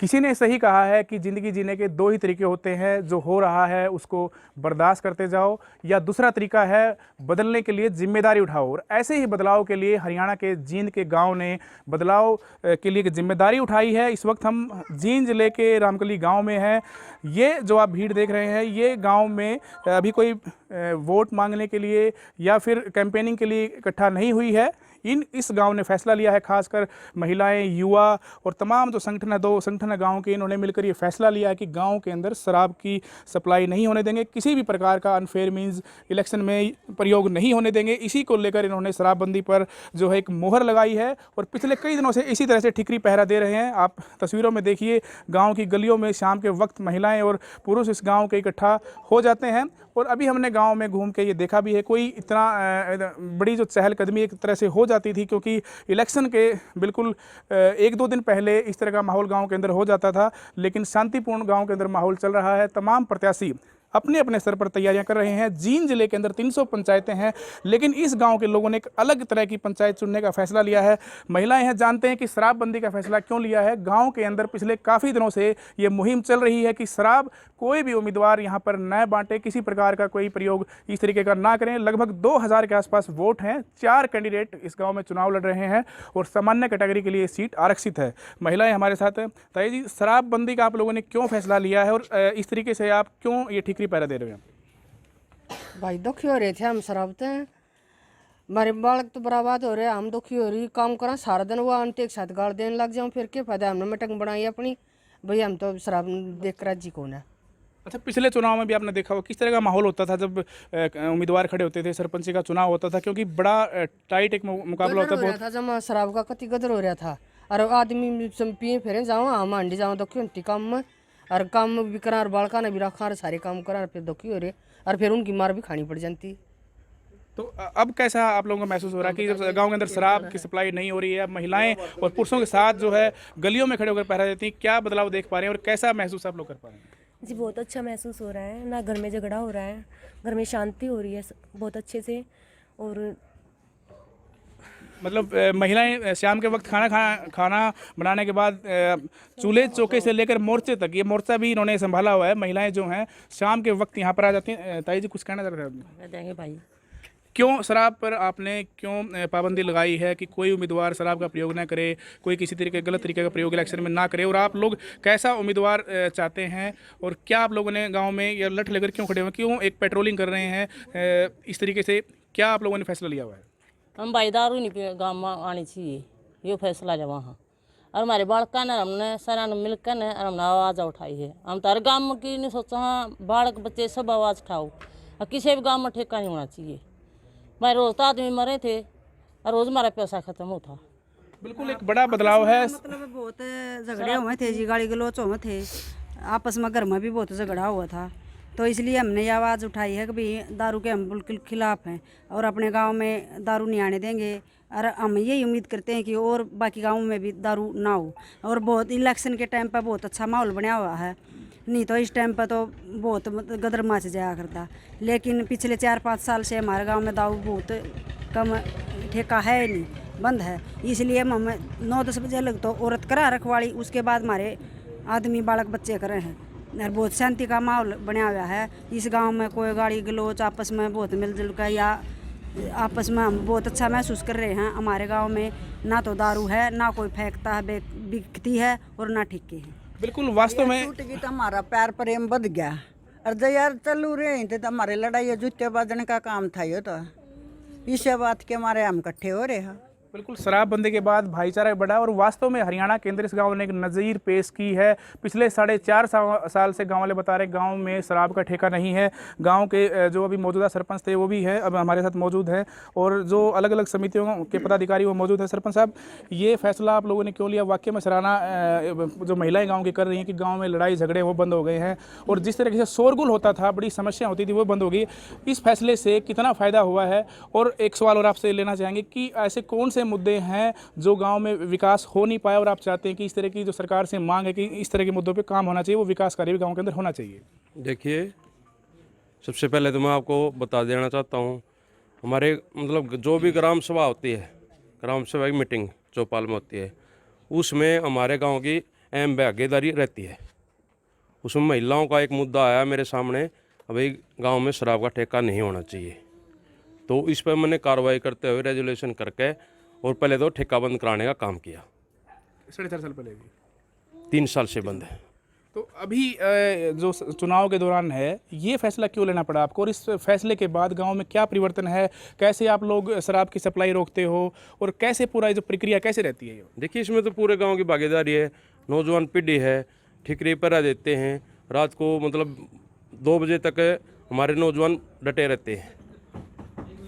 किसी ने सही कहा है कि ज़िंदगी जीने के दो ही तरीके होते हैं, जो हो रहा है उसको बर्दाश्त करते जाओ, या दूसरा तरीका है बदलने के लिए जिम्मेदारी उठाओ। और ऐसे ही बदलाव के लिए हरियाणा के जींद के गांव ने बदलाव के लिए जिम्मेदारी उठाई है। इस वक्त हम जींद जिले के रामकली गांव में हैं। ये जो आप भीड़ देख रहे हैं, ये गांव में अभी कोई वोट मांगने के लिए या फिर कैंपेनिंग के लिए इकट्ठा नहीं हुई है। इस गांव ने फैसला लिया है, खासकर महिलाएं, युवा और तमाम जो संगठन है, 2 संगठन है गाँव के, इन्होंने मिलकर ये फैसला लिया है कि गांव के अंदर शराब की सप्लाई नहीं होने देंगे, किसी भी प्रकार का अनफेयर मीन्स इलेक्शन में प्रयोग नहीं होने देंगे। इसी को लेकर इन्होंने शराबबंदी पर जो है एक मोहर लगाई है और पिछले कई दिनों से इसी तरह से ठिकरी पहरा दे रहे हैं। आप तस्वीरों में देखिए, गाँव की गलियों में शाम के वक्त महिलाएँ और पुरुष इस गाँव के इकट्ठा हो जाते हैं। और अभी हमने गांव में घूम के ये देखा भी है, कोई इतना बड़ी जो चहलकदमी एक तरह से हो जाती थी, क्योंकि इलेक्शन के बिल्कुल 1-2 दिन पहले इस तरह का माहौल गांव के अंदर हो जाता था, लेकिन शांतिपूर्ण गांव के अंदर माहौल चल रहा है। तमाम प्रत्याशी अपने अपने स्तर पर तैयारियां कर रहे हैं। जींद जिले के अंदर 300 पंचायतें हैं, लेकिन इस गांव के लोगों ने एक अलग तरह की पंचायत चुनने का फैसला लिया है। महिलाएं हैं, जानते हैं कि शराबबंदी का फैसला क्यों लिया है। गांव के अंदर पिछले काफ़ी दिनों से ये मुहिम चल रही है कि शराब कोई भी उम्मीदवार यहां पर न बांटे, किसी प्रकार का कोई प्रयोग इस तरीके का ना करें। लगभग 2000 के आसपास वोट हैं, 4 कैंडिडेट इस गाँव में चुनाव लड़ रहे हैं और सामान्य कैटेगरी के लिए सीट आरक्षित है। महिलाएँ हमारे साथ हैं। ताई जी, शराबबंदी का आप लोगों ने क्यों फैसला लिया है और इस तरीके से आप क्यों ये ठिकरी पहरा दे रहे हैं? भाई दुखी हो रहे थे हम शराब से, हमारे बालक तो बर्बाद हो रहे, हम दुखी हो रही। काम करा सारा दिन, वो आंटी एक साथ गाड़ देने लग जाऊँ, फिर क्या फायदा। हमने मीटिंग बनाई अपनी, भाई हम तो शराब देख कर राजी कौन है। अच्छा, पिछले चुनाव में भी आपने देखा हो किस तरह का माहौल होता था जब उम्मीदवार खड़े होते थे, सरपंच का चुनाव होता था, क्योंकि बड़ा टाइट एक मुकाबला होता हो रहा था। जब शराब का कति गदर हो रहा था, और आदमी पिए फिर जाओ, हम हांडी जाओ दुखी होती काम में, और काम भी करा और बालका ने भी रखा और सारे काम करा, फिर दुखी हो रहे, और फिर उनकी मार भी खानी पड़ जाती। तो अब कैसा आप लोगों को महसूस हो रहा है कि जब गांव के अंदर शराब की सप्लाई नहीं हो रही है, अब महिलाएं और पुरुषों के साथ जो है गलियों में खड़े होकर पहरा देती हैं, क्या बदलाव देख पा रहे हैं और कैसा महसूस आप लोग कर पा रहे हैं? जी बहुत अच्छा महसूस हो रहा है ना, घर में झगड़ा हो रहा है, घर में शांति हो रही है बहुत अच्छे से। और मतलब महिलाएं शाम के वक्त खाना बनाने के बाद चूल्हे चौके से लेकर मोर्चे तक, ये मोर्चा भी इन्होंने संभाला हुआ है। महिलाएं जो हैं शाम के वक्त यहाँ पर आ जाती हैं। ताई जी, कुछ कहना चाह रहे हैं? देंगे भाई। क्यों शराब पर आपने क्यों पाबंदी लगाई है कि कोई उम्मीदवार शराब का प्रयोग ना करे, कोई किसी तरीके गलत तरीके का प्रयोग इलेक्शन में ना करे, और आप लोग कैसा उम्मीदवार चाहते हैं और क्या आप लोगों ने गांव में या लठ लेकर क्यों खड़े हुए, क्यों एक पेट्रोलिंग कर रहे हैं इस तरीके से, क्या आप लोगों ने फैसला लिया हुआ है? हम भाई दारू नहीं गाँव में आनी चाहिए, ये फैसला जब वहाँ और हमारे बालका ने हमने सारा ने मिलकर ने और हमने आवाज़ उठाई है। हम तो हर गाँव की नहीं सोचा, हाँ बालक बच्चे सब आवाज़ उठाओ, और किसी भी गाँव में ठेका नहीं होना चाहिए। मैं रोज तो आदमी मरे थे और रोज हमारा पैसा खत्म होता। बिल्कुल एक बड़ा बदलाव है। मतलब बहुत झगड़े हुए थे जी, गाली गलोच हुए थे, आपस में घर में भी बहुत झगड़ा हुआ था। तो इसलिए हमने ये आवाज़ उठाई है कि भाई दारू के हम बिल्कुल खिलाफ हैं और अपने गांव में दारू नहीं आने देंगे। और हम यही उम्मीद करते हैं कि और बाकी गाँव में भी दारू ना हो। और बहुत इलेक्शन के टाइम पर बहुत अच्छा माहौल बना हुआ है, नहीं तो इस टाइम पर तो बहुत गदर मच जाया करता। लेकिन पिछले 4-5 साल से हमारे गांव में दारू बहुत कम, ठेका है नहीं, बंद है। इसलिए हम 9-10 बजे लग तो औरत करा रखवाड़ी, उसके बाद हमारे आदमी बालक बच्चे करे हैं। और बहुत शांति का माहौल बना हुआ है इस गांव में। कोई गाड़ी गलोच आपस में बहुत मिलजुल कर, या आपस में हम बहुत अच्छा महसूस कर रहे हैं। हमारे गाँव में ना तो दारू है, ना कोई फेंकता है बिकती है, और ना ठेके हैं। बिल्कुल वास्तव में छूट गई तो हमारा प्यार प्रेम बढ़ गया। और जो यार चलू रहे थे तो हमारे लड़ाई जूते बाजने का काम था, ये तो इसे बात के हमारे हम इकट्ठे हो रहे हैं। बिल्कुल शराबबंदी के बाद भाईचारा बढ़ा और वास्तव में हरियाणा केंद्र इस गांव ने एक नज़ीर पेश की है। पिछले 4.5 साल से गांव वाले बता रहे गांव में शराब का ठेका नहीं है। गांव के जो अभी मौजूदा सरपंच थे वो भी हैं, अब हमारे साथ मौजूद हैं, और जो अलग अलग समितियों के पदाधिकारी वो मौजूद हैं। सरपंच साहब, ये फैसला आप लोगों ने क्यों लिया? वाकई में सराहना जो महिलाएँ गाँव की कर रही हैं कि गाँव में लड़ाई झगड़े वो बंद हो गए हैं, और जिस तरीके से शोरगुल होता था, बड़ी समस्या होती थी, वो बंद हो गई। इस फैसले से कितना फ़ायदा हुआ है? और एक सवाल और आपसे लेना चाहेंगे कि ऐसे कौन से मुद्दे हैं जो गांव में विकास हो नहीं पाया और आप चाहते हैं कि इस तरह की जो सरकार से मांग है कि इस तरह के मुद्दों पे काम होना चाहिए, वो विकास कार्य भी गांव के अंदर होना चाहिए? देखिए, सबसे पहले तो मैं आपको बता देना चाहता हूँ, हमारे मतलब जो भी ग्राम सभा होती है, ग्राम सभा की मीटिंग चौपाल में होती है, उसमें हमारे गांव की अहम भागीदारी रहती है। उसमें महिलाओं का एक मुद्दा आया मेरे सामने, अभी गांव में शराब का ठेका नहीं होना चाहिए, तो इस पर मैंने कार्रवाई करते हुए रेजुलेशन करके और पहले तो ठेका बंद कराने का काम किया। 4.5 साल पहले भी 3 साल से बंद है। तो अभी जो चुनाव के दौरान है, ये फैसला क्यों लेना पड़ा आपको, और इस फैसले के बाद गांव में क्या परिवर्तन है, कैसे आप लोग शराब की सप्लाई रोकते हो, और कैसे पूरा ये जो प्रक्रिया कैसे रहती है? देखिए, इसमें तो पूरे गांव की भागीदारी है, नौजवान पीढ़ी है, ठिकरी पर देते हैं, रात को मतलब 2 बजे तक हमारे नौजवान डटे रहते हैं।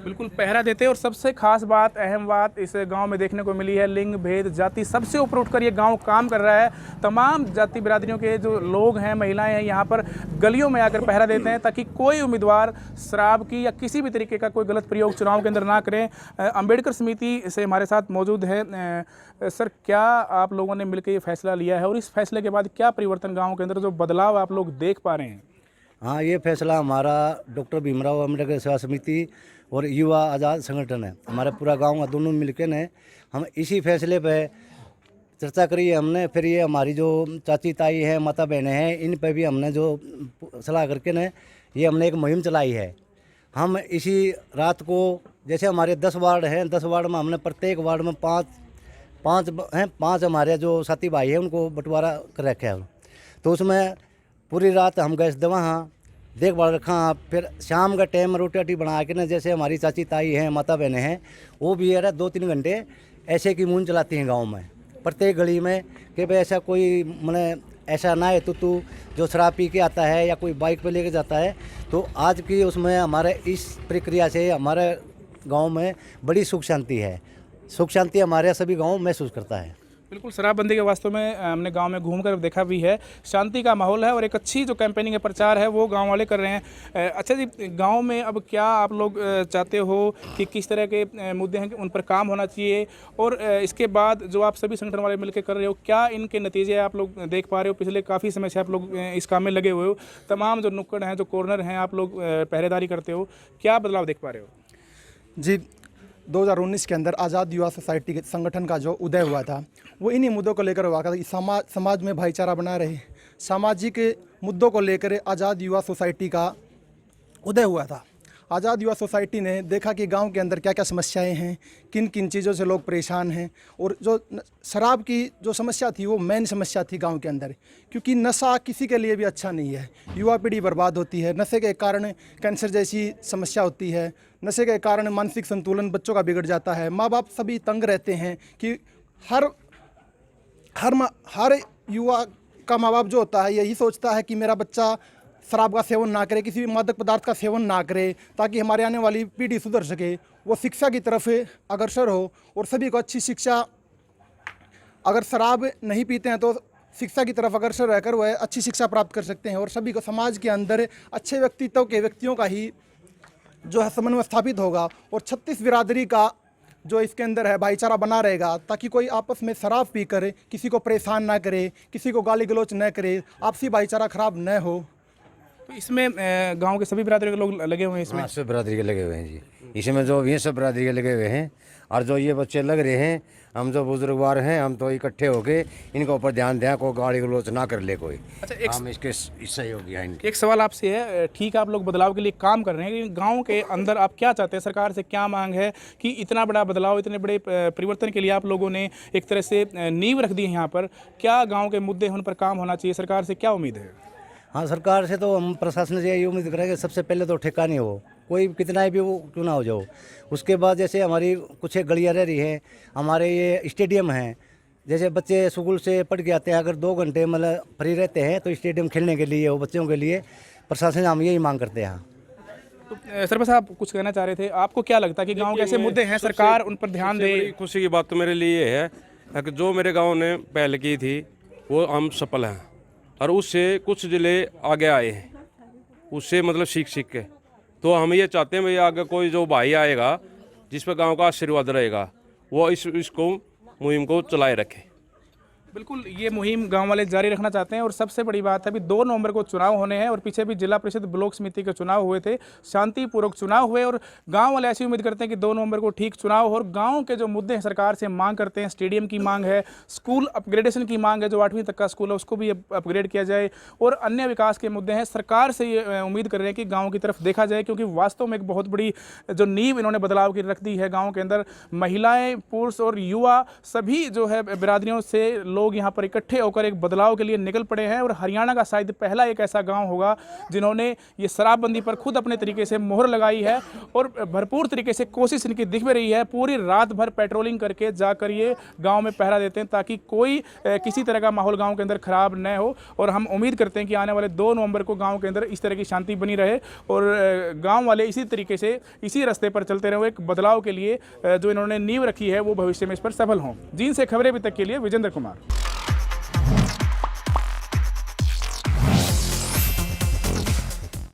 बिल्कुल पहरा देते हैं। और सबसे खास बात, अहम बात इस गांव में देखने को मिली है, लिंग भेद जाति सबसे ऊपर उठकर ये गांव काम कर रहा है। तमाम जाति बिरादरियों के जो लोग हैं, महिलाएं हैं, यहाँ पर गलियों में आकर पहरा देते हैं ताकि कोई उम्मीदवार शराब की या किसी भी तरीके का कोई गलत प्रयोग चुनाव के अंदर ना करें। अंबेडकर समिति से हमारे साथ मौजूद है सर, क्या आप लोगों ने मिलकर ये फैसला लिया है, और इस फैसले के बाद क्या परिवर्तन गाँव के अंदर जो बदलाव आप लोग देख पा रहे हैं? हाँ, ये फैसला हमारा डॉक्टर भीमराव अम्बेडकर सेवा समिति और युवा आज़ाद संगठन है, हमारा पूरा गांव का दोनों मिलकर ने हम इसी फैसले पे चर्चा करी है हमने। फिर ये हमारी जो चाची ताई है, माता बहनें हैं, इन पे भी हमने जो सलाह करके ने ये हमने एक मुहिम चलाई है। हम इसी रात को, जैसे हमारे 10 वार्ड हैं, 10 वार्ड में हमने प्रत्येक वार्ड में पाँच हमारे जो साथी भाई हैं उनको बंटवारा कर रखा है। तो उसमें पूरी रात हम गए वहाँ देखभाल रखा। फिर शाम का टाइम रोटी रोटी बना के ना, जैसे हमारी चाची ताई हैं, माता बहनें हैं, वो भी यार 2-3 घंटे ऐसे की मुन चलाती हैं गांव में प्रत्येक गली में, कि भाई ऐसा कोई मैंने ऐसा ना है तू जो शराब पी के आता है या कोई बाइक पे लेके जाता है। तो आज की उसमें हमारे इस प्रक्रिया से हमारे गाँव में बड़ी सुख शांति है। सुख शांति हमारे सभी गाँव महसूस करता है। बिल्कुल, शराबबंदी के वास्तव में हमने गांव में घूमकर देखा भी है, शांति का माहौल है और एक अच्छी जो कैंपेनिंग का प्रचार है वो गांव वाले कर रहे हैं। अच्छा जी, गांव में अब क्या आप लोग चाहते हो कि किस तरह के मुद्दे हैं कि उन पर काम होना चाहिए, और इसके बाद जो आप सभी संगठन वाले मिलकर कर रहे हो, क्या इनके नतीजे आप लोग देख पा रहे हो? पिछले काफ़ी समय से आप लोग इस काम में लगे हुए हो, तमाम जो नुक्कड़ हैं, जो कॉर्नर हैं, आप लोग पहरेदारी करते हो, क्या बदलाव देख पा रहे हो? जी, 2019 के अंदर आज़ाद युवा सोसाइटी के संगठन का जो उदय हुआ था वो इन्हीं मुद्दों को लेकर हुआ था कि समाज में भाईचारा बना रहे। सामाजिक मुद्दों को लेकर आज़ाद युवा सोसाइटी का उदय हुआ था। आज़ाद युवा सोसाइटी ने देखा कि गांव के अंदर क्या क्या समस्याएं हैं, किन किन चीज़ों से लोग परेशान हैं, और जो शराब की जो समस्या थी वो मेन समस्या थी गांव के अंदर, क्योंकि नशा किसी के लिए भी अच्छा नहीं है। युवा पीढ़ी बर्बाद होती है, नशे के कारण कैंसर जैसी समस्या होती है, नशे के कारण मानसिक संतुलन बच्चों का बिगड़ जाता है। माँ बाप सभी तंग रहते हैं कि हर युवा का माँ बाप जो होता है यही सोचता है कि मेरा बच्चा शराब का सेवन ना करे, किसी भी मादक पदार्थ का सेवन ना करे, ताकि हमारे आने वाली पीढ़ी सुधर सके, वो शिक्षा की तरफ अग्रसर हो, और सभी को अच्छी शिक्षा, अगर शराब नहीं पीते हैं तो शिक्षा की तरफ अग्रसर रहकर वह अच्छी शिक्षा प्राप्त कर सकते हैं, और सभी को समाज के अंदर अच्छे व्यक्तियों का ही जो है समन्वय स्थापित होगा, और 36 बिरादरी का जो इसके अंदर है भाईचारा बना रहेगा, ताकि कोई आपस में शराब पी कर किसी को परेशान ना करे, किसी को गाली गलौच न करे, आपसी भाईचारा खराब न हो। तो इसमें गांव के सभी बिरादरी के लोग लगे हुए हैं इसमें? हाँ, सब बिरादरी के लगे हुए हैं जी, इसमें जो भी हैं सब बिरादरी के लगे हुए हैं। और जो ये बच्चे लग रहे हैं, हम जो बुजुर्गवार हैं, हम तो इकट्ठे होके इनके ऊपर ध्यान दें, कोई गाली गलौच ना कर ले कोई। अच्छा, हम इसके सहयोगी हैं इनके। एक सवाल आपसे है, ठीक है आप लोग बदलाव के लिए काम कर रहे हैं, लेकिन गांव के अंदर आप क्या चाहते हैं? सरकार से क्या मांग है कि इतना बड़ा बदलाव, इतने बड़े परिवर्तन के लिए आप लोगों ने एक तरह से नींव रख दी है यहाँ पर, क्या गाँव के मुद्दे हैं उन पर काम होना चाहिए? सरकार से क्या उम्मीद है? हाँ, सरकार से तो हम प्रशासन से यही उम्मीद करेंगे, सबसे पहले तो ठेका नहीं हो, कोई कितना भी वो क्यों ना हो जाओ। उसके बाद जैसे हमारी कुछ एक गलियाँ रह रही है, हमारे ये स्टेडियम हैं, जैसे बच्चे स्कूल से पढ़ के आते हैं, अगर 2 घंटे मतलब फ्री रहते हैं तो स्टेडियम खेलने के लिए वो बच्चों के लिए प्रशासन से हम यही मांग करते हैं। तो सरपंच साहब कुछ कहना चाह रहे थे, आपको क्या लगता है कि गाँव के ऐसे मुद्दे हैं, सरकार उन पर ध्यान दे? खुशी की बात तो मेरे लिए ये है कि जो मेरे गाँव ने पहल की थी वो हम सफल हैं, और उससे कुछ जिले आगे आए हैं, उससे मतलब सीख के। तो हम ये चाहते हैं भाई आगे कोई जो भाई आएगा जिस पर गांव का आशीर्वाद रहेगा, वो इसको मुहिम को चलाए रखे। बिल्कुल ये मुहिम गांव वाले जारी रखना चाहते हैं। और सबसे बड़ी बात है, अभी 2 नवंबर को चुनाव होने हैं और पीछे भी जिला परिषद ब्लॉक समिति के चुनाव हुए थे, शांतिपूर्वक चुनाव हुए और गांव वाले ऐसी उम्मीद करते हैं कि 2 नवंबर को ठीक चुनाव हो और गांव के जो मुद्दे हैं सरकार से मांग करते हैं। स्टेडियम की मांग है, स्कूल अपग्रेडेशन की मांग है, जो 8वीं तक का स्कूल है उसको भी अपग्रेड किया जाए और अन्य विकास के मुद्दे हैं। सरकार से ये उम्मीद कर रहे हैं कि गाँव की तरफ देखा जाए, क्योंकि वास्तव में एक बहुत बड़ी जो नींव इन्होंने बदलाव की रख दी है गाँव के अंदर। महिलाएँ, पुरुष और युवा सभी जो है बिरादरियों से लोग यहाँ पर इकट्ठे होकर एक बदलाव के लिए निकल पड़े हैं और हरियाणा का शायद पहला एक ऐसा गांव होगा जिन्होंने ये शराबबंदी पर खुद अपने तरीके से मोहर लगाई है और भरपूर तरीके से कोशिश इनकी दिख भी रही है। पूरी रात भर पेट्रोलिंग करके जाकर ये गांव में पहरा देते हैं ताकि कोई किसी तरह का माहौल गांव के अंदर खराब न हो। और हम उम्मीद करते हैं कि आने वाले 2 नवंबर को गाँव के अंदर इस तरह की शांति बनी रहे और गाँव वाले इसी तरीके से इसी रास्ते पर चलते रहे। एक बदलाव के लिए जो इन्होंने नींव रखी है वो भविष्य में इस पर सफल हों। जींद से खबरें अभी तक के लिए विजेंद्र कुमार।